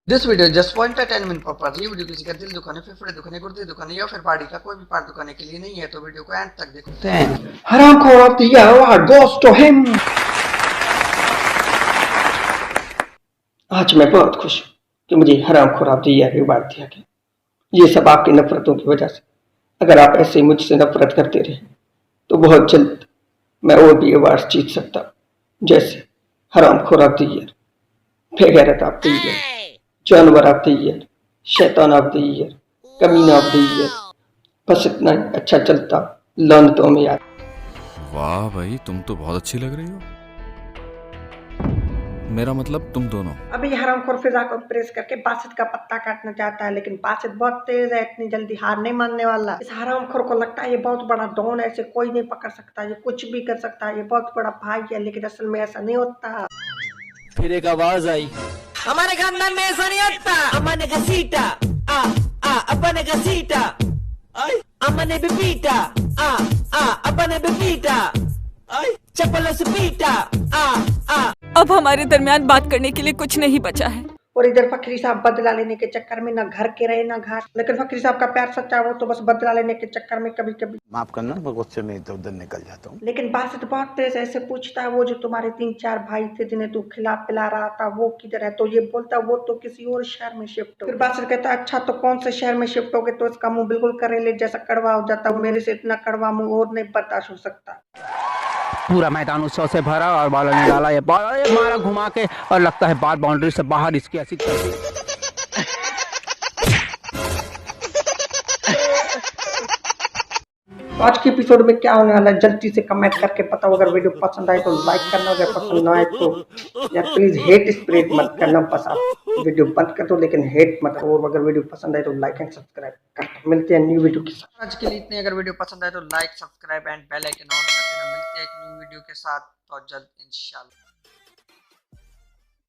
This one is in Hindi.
This video just for entertainment purpose. ये वीडियो किसी का दिल दुखाने, फेफड़े दुखाने, गुर्दे दुखाने या फिर बॉडी का कोई भी पार्ट दुखाने के लिए नहीं है, तो वीडियो को एंड तक देखते हैं। Haramkhor of the year award goes to him. आज मैं बहुत खुश हूँ कि मुझे हरामखोर ऑफ द ईयर अवार्ड दिया गया। ये सब आपकी नफरतों की वजह से। अगर आप ऐसे ही मुझसे नफरत करते रहे तो बहुत जल्द मैं और भी अवार्ड जीत सकता हूँ, जैसे हरामखोर ऑफ द ईयर, बेगैरत ऑफ द ईयर, जानवर ऑफ द ईयर, शैतान ऑफ द ईयर, कमीना ऑफ द ईयर। बस इतना ही। अच्छा चलता लानतों में यार। वाह भाई, तुम तो बहुत अच्छी लग रही हो। मेरा मतलब तुम दोनों। अभी हरामखोर फिजा को प्रेस करके बासित का पत्ता काटना चाहता है, लेकिन बासित बहुत तेज है, इतनी जल्दी हार नहीं मानने वाला। इस हरामखोर को लगता है ये बहुत बड़ा डॉन है, इसे कोई नहीं पकड़ सकता, ये कुछ भी कर सकता है, ये बहुत बड़ा भाई है, लेकिन असल में ऐसा नहीं होता। फिर एक आवाज आई, हमारे खानदान में ऐसा नहीं होता। अम्मा ने घसीटा, अब्बा ने घसीटा, अम्मा ने भी पीटा, अब्बा ने भी पीटा, चप्पलों से पीटा। अब हमारे दरमियान बात करने के लिए कुछ नहीं बचा है। और इधर फकीरी साहब बदला लेने के चक्कर में न घर के रहे न घाट, लेकिन फकीरी साहब का प्यार सच्चा, वो तो बस बदला लेने के चक्कर में कभी कभी। माफ करना, मैं गुस्से में इधर उधर निकल जाता हूँ। लेकिन बासित बहुत तेज ऐसे पूछता है, वो जो तुम्हारे 3-4 भाई थे जिन्हें तू खिला पिला रहा था, वो किधर है? तो ये बोलता वो तो किसी और शहर में शिफ्ट हो। फिर बासित कहता है अच्छा, तो कौन से शहर में शिफ्ट हो गए? तो इसका मुंह बिल्कुल करेले जैसा कड़वा हो जाता है। मेरे से इतना कड़वा मुंह और नहीं बर्दाश्त हो सकता। पूरा मैदान उत्सव से भरा और बॉलर ने डाला, ये बॉलर मारा घुमा के और लगता है बार बाउंड्री से बाहर इसकी ऐसी आज के एपिसोड में क्या होने वाला है जल्दी से कमेंट करके बताओ। अगर वीडियो पसंद आए तो लाइक करना, अगर पसंद ना आए तो यार प्लीज हेट स्प्रेड मत करना। बस आप वीडियो बंद कर दो, लेकिन हेट मत करो। और अगर वीडियो पसंद आए तो लाइक एंड सब्सक्राइब कर। मिलते हैं न्यू वीडियो के साथ। आज के लिए इतने। अगर वीडियो पसंद आए तो like, subscribe and bell icon on कर देना। मिलते हैं एक न्यू वीडियो के साथ बहुत जल्द इंशाल्लाह।